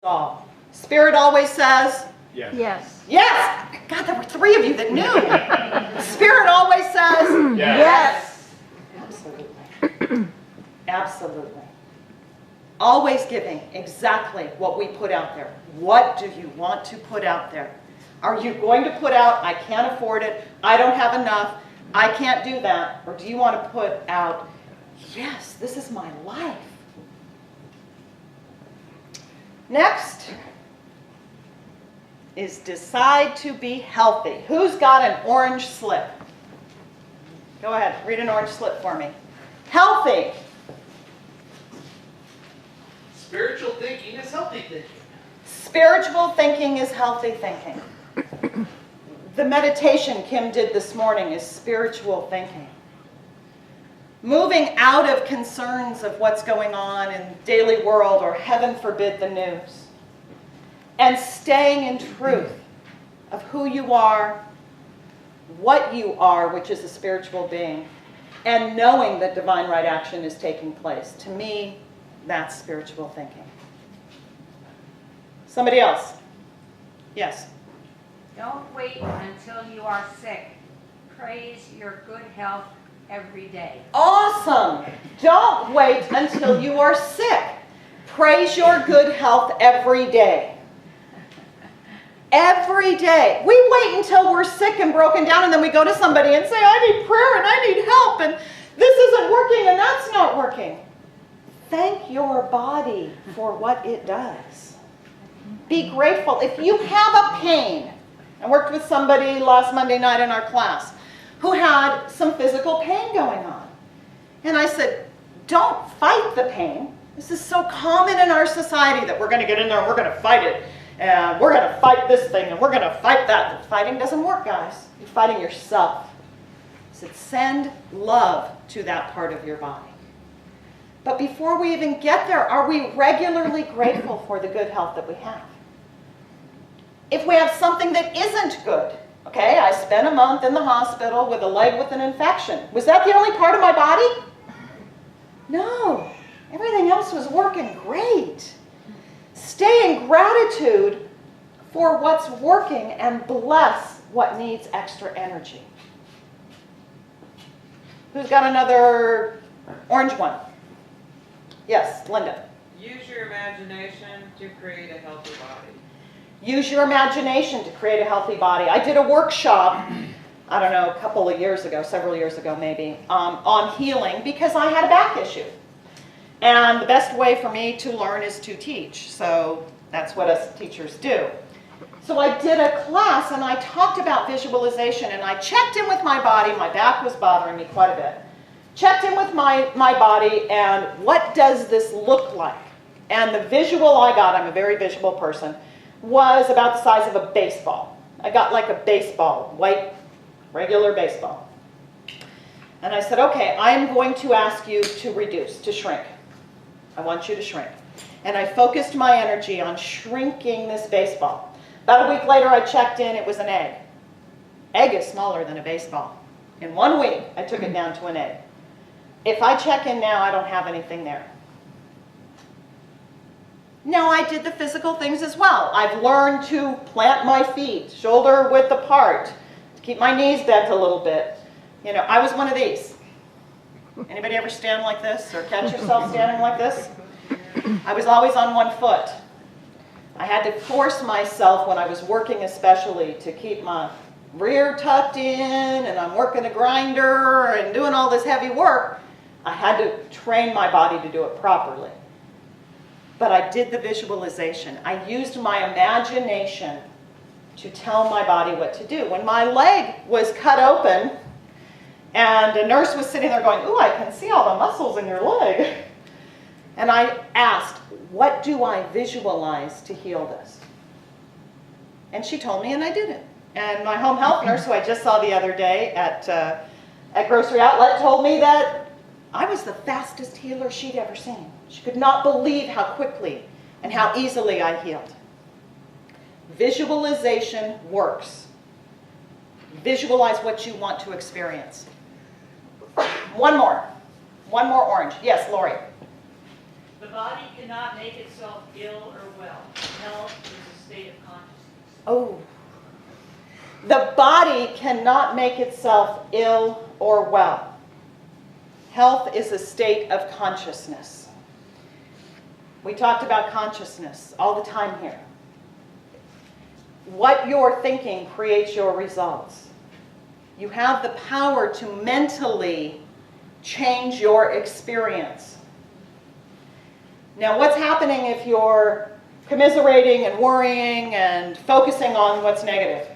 all. Spirit always says, Yes. Yes. yes. God, there were 3 of you that knew. Spirit always says, Yes. Absolutely. Absolutely. Always giving exactly what we put out there. What do you want to put out there? Are you going to put out, I can't afford it, I don't have enough, I can't do that? Or do you want to put out, yes, this is my life? Next is decide to be healthy. Who's got an orange slip? Go ahead, read an orange slip for me. Healthy. Spiritual thinking is healthy thinking. Spiritual thinking is healthy thinking. The meditation Kim did this morning is spiritual thinking. Moving out of concerns of what's going on in the daily world, or heaven forbid the news, and staying in truth of who you are, what you are, which is a spiritual being, and knowing that divine right action is taking place. To me, that's spiritual thinking. Somebody else? Yes. Don't wait until you are sick. Praise your good health every day. Awesome. Don't wait until you are sick. Praise your good health every day. Every day. We wait until we're sick and broken down, and then we go to somebody and say, I need prayer and I need help, and this isn't working and that's not working. Thank your body for what it does. Be grateful. If you have a pain, I worked with somebody last Monday night in our class who had some physical pain going on. And I said, don't fight the pain. This is so common in our society that we're going to get in there and we're going to fight it. And we're going to fight this thing and we're going to fight that. The fighting doesn't work, guys. You're fighting yourself. I said, send love to that part of your body. But before we even get there, are we regularly grateful for the good health that we have? If we have something that isn't good, okay, I spent a month in the hospital with a leg with an infection. Was that the only part of my body? No. Everything else was working great. Stay in gratitude for what's working and bless what needs extra energy. Who's got another orange one? Yes, Linda. Use your imagination to create a healthy body. Use your imagination to create a healthy body. I did a workshop, I don't know, a couple of years ago, several years ago maybe, on healing because I had a back issue. And the best way for me to learn is to teach. So that's what us teachers do. So I did a class and I talked about visualization, and I checked in with my body. My back was bothering me quite a bit. Checked in with my body and what does this look like? And the visual I got, I'm a very visual person, was about the size of a baseball. I got like a baseball, white, regular baseball. And I said, okay, I'm going to ask you to reduce, to shrink. I want you to shrink. And I focused my energy on shrinking this baseball. About a week later, I checked in, it was an egg. Egg is smaller than a baseball. In 1 week, I took it down to an egg. If I check in now, I don't have anything there. Now, I did the physical things as well. I've learned to plant my feet, shoulder width apart, to keep my knees bent a little bit. You know, I was one of these. Anybody ever stand like this or catch yourself standing like this? I was always on one foot. I had to force myself when I was working especially to keep my rear tucked in, and I'm working a grinder and doing all this heavy work. I had to train my body to do it properly. But I did the visualization. I used my imagination to tell my body what to do. When my leg was cut open and a nurse was sitting there going, ooh, I can see all the muscles in your leg. And I asked, what do I visualize to heal this? And she told me, and I did it. And my home health nurse, who I just saw the other day at Grocery Outlet, told me that I was the fastest healer she'd ever seen. She could not believe how quickly and how easily I healed. Visualization works. Visualize what you want to experience. One more orange. Yes, Lori. The body cannot make itself ill or well. It Oh. The body cannot make itself ill or well. Health is a state of consciousness. We talked about consciousness all the time here. What you're thinking creates your results. You have the power to mentally change your experience. Now, what's happening if you're commiserating and worrying and focusing on what's negative?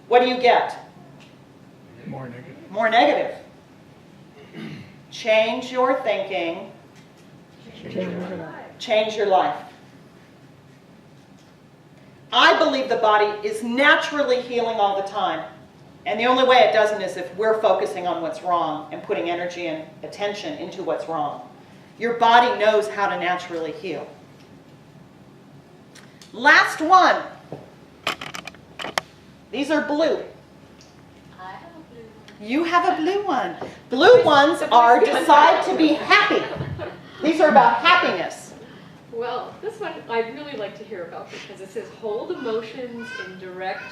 What do you get? More negative. More negative. Change your thinking. Change your life. I believe the body is naturally healing all the time. And the only way it doesn't is if we're focusing on what's wrong and putting energy and attention into what's wrong. Your body knows how to naturally heal. Last one. These are blue. I have a blue one. You have a blue one. Blue ones are decide to be happy. These are about happiness. Well, this one I'd really like to hear about because it says hold emotions in direct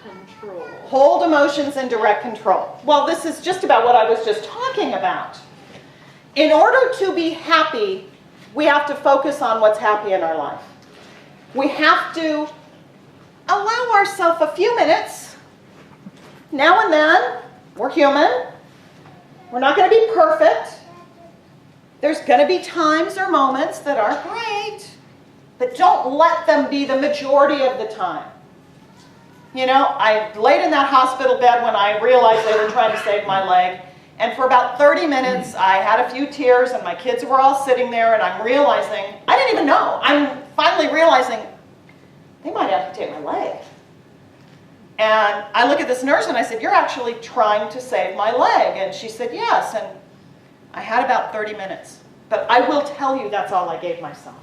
control. Hold emotions in direct control. Well, this is just about what I was just talking about. In order to be happy, we have to focus on what's happy in our life. We have to allow ourselves a few minutes. Now and then, we're human. We're not going to be perfect. There's going to be times or moments that aren't great, but don't let them be the majority of the time. You know, I laid in that hospital bed when I realized they were trying to save my leg, and for about 30 minutes I had a few tears and my kids were all sitting there, and I'm realizing, I didn't even know, I'm finally realizing they might amputate my leg. And I look at this nurse and I said, you're actually trying to save my leg. And she said, yes. And I had about 30 minutes. But I will tell you that's all I gave myself.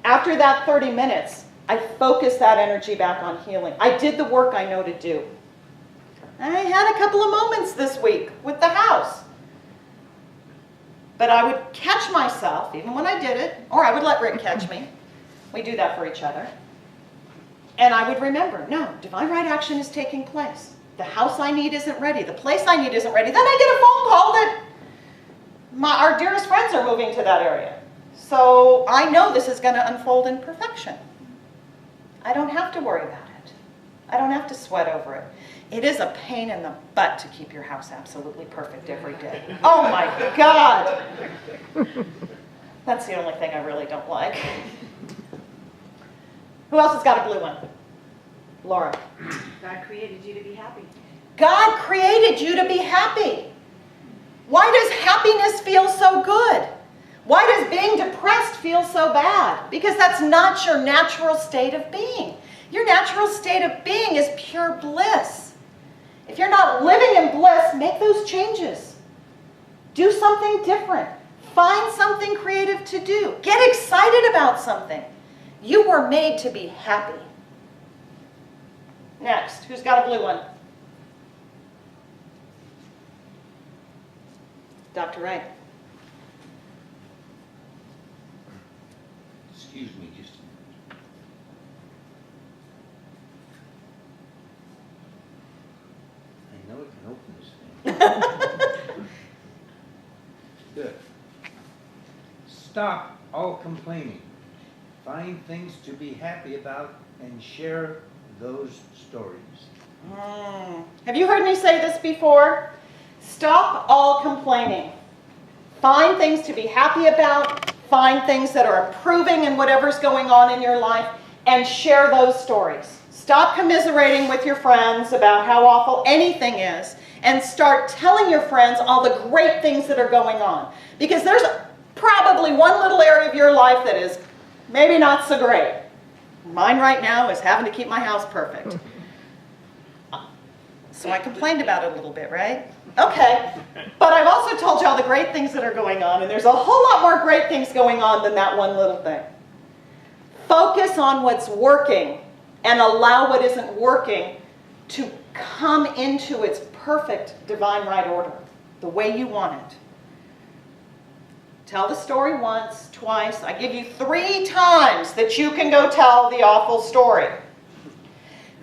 After that 30 minutes, I focused that energy back on healing. I did the work I know to do. I had a couple of moments this week with the house. But I would catch myself, even when I did it, or I would let Rick catch me. We do that for each other. And I would remember, no, divine right action is taking place. The house I need isn't ready. The place I need isn't ready. Then I get a phone call that our dearest friends are moving to that area. So I know this is going to unfold in perfection. I don't have to worry about it. I don't have to sweat over it. It is a pain in the butt to keep your house absolutely perfect every day. Oh my God! That's the only thing I really don't like. Who else has got a blue one? Laura. God created you to be happy. God created you to be happy. Why does happiness feel so good? Why does being depressed feel so bad? Because that's not your natural state of being. Your natural state of being is pure bliss. If you're not living in bliss, make those changes. Do something different. Find something creative to do. Get excited about something. You were made to be happy. Next, who's got a blue one? Dr. Wright. Excuse me just a minute. I know it can open this thing. Good. Stop all complaining. Find things to be happy about and share those stories. Have you heard me say this before? Stop all complaining. Find things to be happy about. Find things that are improving in whatever's going on in your life and share those stories. Stop commiserating with your friends about how awful anything is and start telling your friends all the great things that are going on. Because there's probably one little area of your life that is maybe not so great. Mine right now is having to keep my house perfect. So I complained about it a little bit, right? Okay, but I've also told you all the great things that are going on, and there's a whole lot more great things going on than that one little thing. Focus on what's working and allow what isn't working to come into its perfect divine right order, the way you want it. Tell the story once, twice. I give you 3 times that you can go tell the awful story.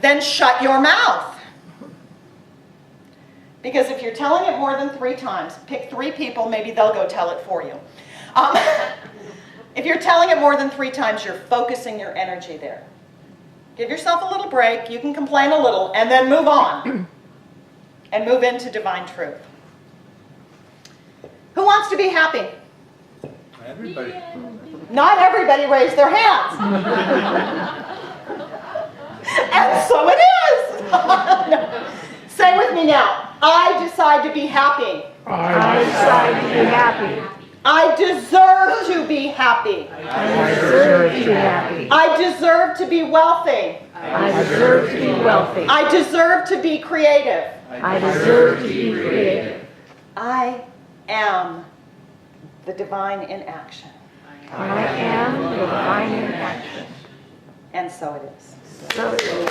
then shut your mouth. Because if you're telling it more than 3 times, pick 3 people, maybe they'll go tell it for you. If you're telling it more than 3 times, you're focusing your energy there. Give yourself a little break, you can complain a little, and then move on. And move into divine truth. Who wants to be happy? Everybody. Not everybody raised their hands. And so it is. No. Say with me now. I decide to be happy. I decide to be happy. I deserve to be happy. I deserve to be happy. I deserve to be wealthy. I deserve to be wealthy. I deserve to be creative. I deserve to be creative. I am the divine in action. I am the divine in action. And so it is. So it is.